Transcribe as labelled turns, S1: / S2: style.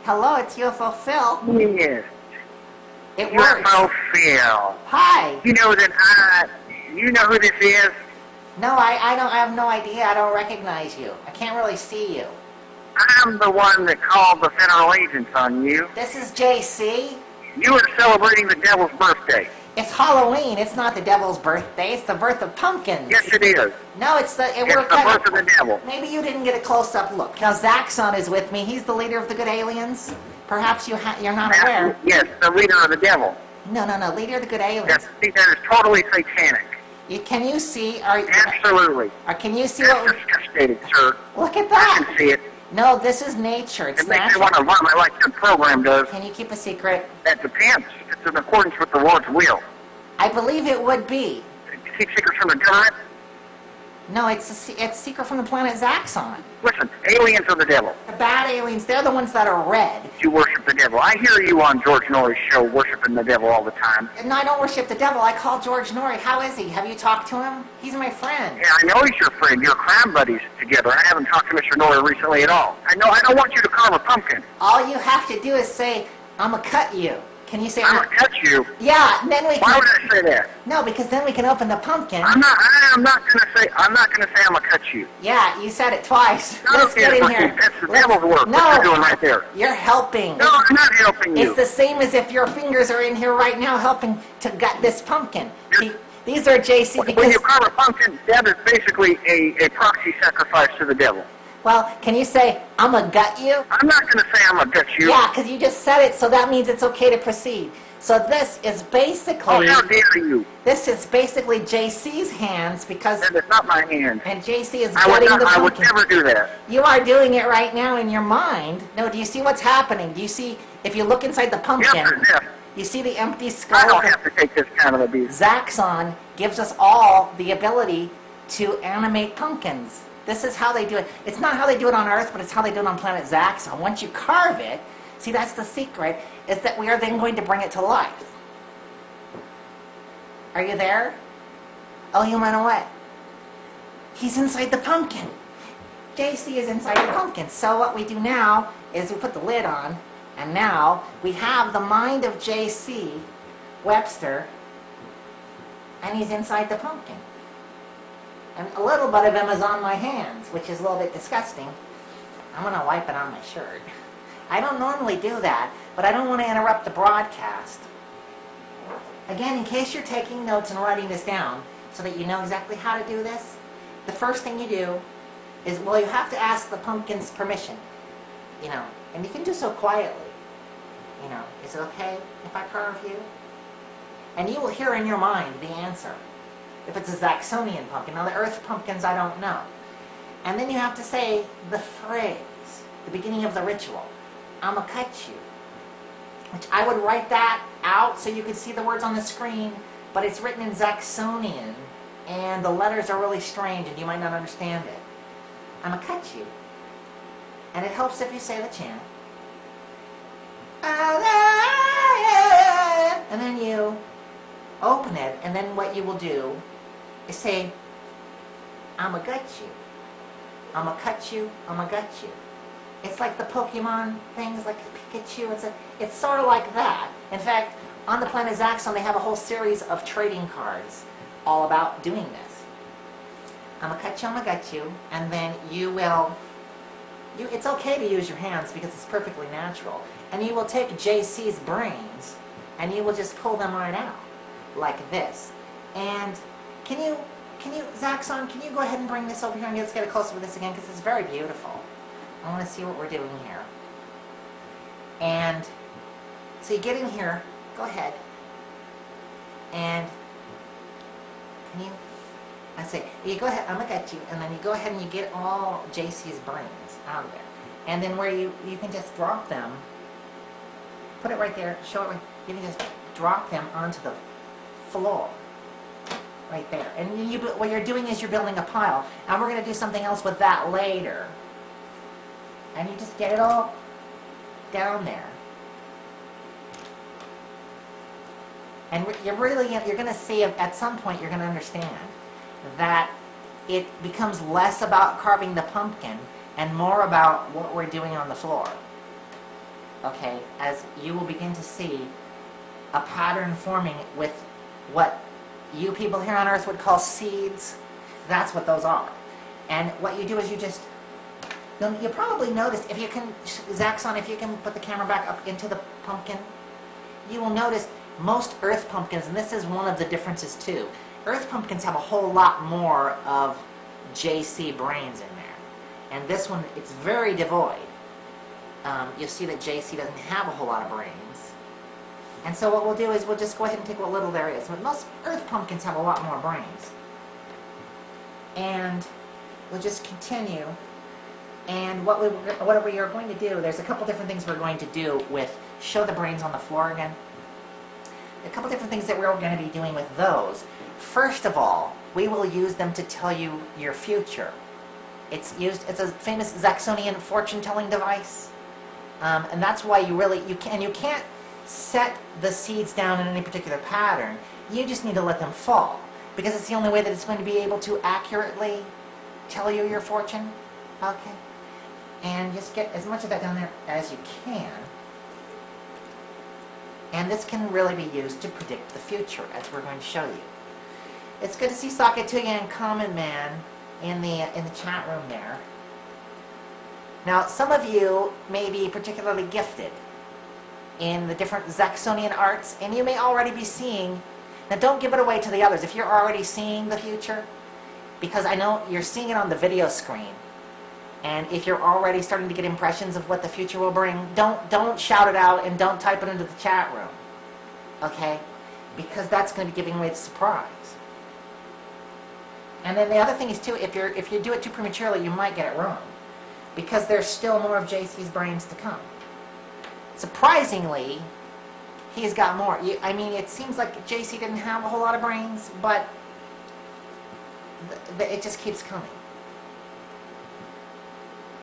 S1: Hello, it's UFO Phil.
S2: Yes.
S1: It works.
S2: UFO Phil.
S1: Hi.
S2: You know who this is?
S1: No, I don't. I have no idea. I don't recognize you. I can't really see you.
S2: I'm the one that called the federal agents on you.
S1: This is JC.
S2: You were celebrating the devil's birthday.
S1: It's Halloween. It's not the devil's birthday. It's the birth of pumpkins.
S2: Yes, it is.
S1: No, it's the.
S2: It's the birth of the devil.
S1: Maybe you didn't get a close-up look. Now Zaxxon is with me. He's the leader of the good aliens. Perhaps you're not aware.
S2: Yes, the leader of the devil.
S1: No. Leader of the good aliens.
S2: Yes, see, that is totally satanic.
S1: Can you see?
S2: Absolutely.
S1: Can you see
S2: That's
S1: what?
S2: disgusting, sir.
S1: Look at
S2: I
S1: that.
S2: can see it.
S1: No, this is nature. It's
S2: It makes me
S1: natural.
S2: want to vomit like your program does.
S1: Can you keep a secret?
S2: That depends. It's in accordance with the Lord's will.
S1: I believe it would be.
S2: Keep secrets from the government.
S1: No, it's secret from the planet Zaxxon.
S2: Listen, aliens are the devil.
S1: The bad aliens, they're the ones that are red.
S2: You worship the devil. I hear you on George Norrie's show worshiping the devil all the time.
S1: No, I don't worship the devil. I call George Norrie. How is he? Have you talked to him? He's my friend.
S2: Yeah, I know he's your friend. You're crime buddies together. I haven't talked to Mr. Norrie recently at all. I don't want you to carve a pumpkin.
S1: All you have to do is say, I'm going to cut you. Can you say
S2: I'm going to cut you.
S1: Yeah, and then we can...
S2: Why would I say that?
S1: No, because then we can open the pumpkin.
S2: I'm not going to say I'm going to cut you.
S1: Yeah, you said it twice.
S2: No,
S1: Let's get in here.
S2: That's the devil's work.
S1: No,
S2: what you're doing right there.
S1: You're helping.
S2: No, I'm not helping you.
S1: It's the same as if your fingers are in here right now helping to gut this pumpkin. See, these are JC because...
S2: When you carve a pumpkin, that is basically a proxy sacrifice to the devil.
S1: Well, can you say, I'm going to gut you?
S2: I'm not going to say I'm going to gut you.
S1: Yeah, because you just said it, so that means it's okay to proceed. So this is basically...
S2: Oh, how dare you?
S1: This is basically JC's hands because...
S2: That is not my hands.
S1: And JC is gutting the pumpkin.
S2: I would never do that.
S1: You are doing it right now in your mind. No, do you see what's happening? Do you see, if you look inside the pumpkin,
S2: Yes.
S1: you see the empty skull?
S2: I don't have to take this kind of abuse.
S1: Zaxxon gives us all the ability to animate pumpkins. This is how they do it. It's not how they do it on Earth, but it's how they do it on planet Zaxxon. Once you carve it, see, that's the secret, is that we are then going to bring it to life. Are you there? Oh, he went away. He's inside the pumpkin. JC is inside the pumpkin. So what we do now is we put the lid on, and now we have the mind of JC, Webster, and he's inside the pumpkin. And a little bit of him is on my hands, which is a little bit disgusting. I'm going to wipe it on my shirt. I don't normally do that, but I don't want to interrupt the broadcast. Again, in case you're taking notes and writing this down so that you know exactly how to do this, the first thing you do is, well, you have to ask the pumpkin's permission, and you can do so quietly. Is it okay if I carve you? And you will hear in your mind the answer. If it's a Zaxxonian pumpkin. Now, the Earth pumpkins, I don't know. And then you have to say the phrase, the beginning of the ritual. I'm going to cut you. Which I would write that out so you could see the words on the screen, but it's written in Zaxxonian, and the letters are really strange, and you might not understand it. I'm going to cut you. And it helps if you say the chant. And then you open it, and then what you will do is say, I'm going to gut you. I'm going to cut you. I'm going to gut you. It's like the Pokemon things, like Pikachu. It's sort of like that. In fact, on the planet Zaxxon, they have a whole series of trading cards all about doing this. I'm going to cut you, I'm going to gut you, and then you will... it's okay to use your hands because it's perfectly natural. And you will take JC's brains, and you will just pull them right out, like this. And can you, Zaxxon, can you go ahead and bring this over here and let's get a close-up with this again, because it's very beautiful. I want to see what we're doing here. And so you get in here, go ahead, and can you, I say, you go ahead, I'm going to gut you, and then you go ahead and you get all JC's brains out of there. And then where you can just drop them, put it right there, show it right, you can just drop them onto the floor. Right there. And what you're doing is you're building a pile. And we're going to do something else with that later. And you just get it all down there. And you're going to see, at some point, you're going to understand that it becomes less about carving the pumpkin and more about what we're doing on the floor. okay, as you will begin to see a pattern forming with what you people here on Earth would call seeds. That's what those are. And what you do is you probably noticed, if you can, Zaxxon, if you can put the camera back up into the pumpkin, you will notice most Earth pumpkins, and this is one of the differences too, Earth pumpkins have a whole lot more of JC brains in there. And this one, it's very devoid. You'll see that JC doesn't have a whole lot of brains. And so what we'll do is we'll just go ahead and take what little there is. But most Earth pumpkins have a lot more brains. And we'll just continue. And what we are going to do, there's a couple different things we're going to do with, show the brains on the floor again. A couple different things that we're going to be doing with those. First of all, we will use them to tell you your future. It's a famous Zaxxonian fortune-telling device. And that's why you can't set the seeds down in any particular pattern. You just need to let them fall, because it's the only way that it's going to be able to accurately tell you your fortune. Okay. And just get as much of that down there as you can. And this can really be used to predict the future, as we're going to show you. It's good to see Sakatuya and Common Man in the chat room there. Now, some of you may be particularly gifted in the different Zaxxonian arts, and you may already be seeing. Now, don't give it away to the others if you're already seeing the future, because I know you're seeing it on the video screen. And if you're already starting to get impressions of what the future will bring, don't shout it out and don't type it into the chat room, okay? Because that's going to be giving away the surprise. And then the other thing is too, if you do it too prematurely, you might get it wrong, because there's still more of JC's brains to come. Surprisingly, he's got more. I mean, it seems like JC didn't have a whole lot of brains, but it just keeps coming.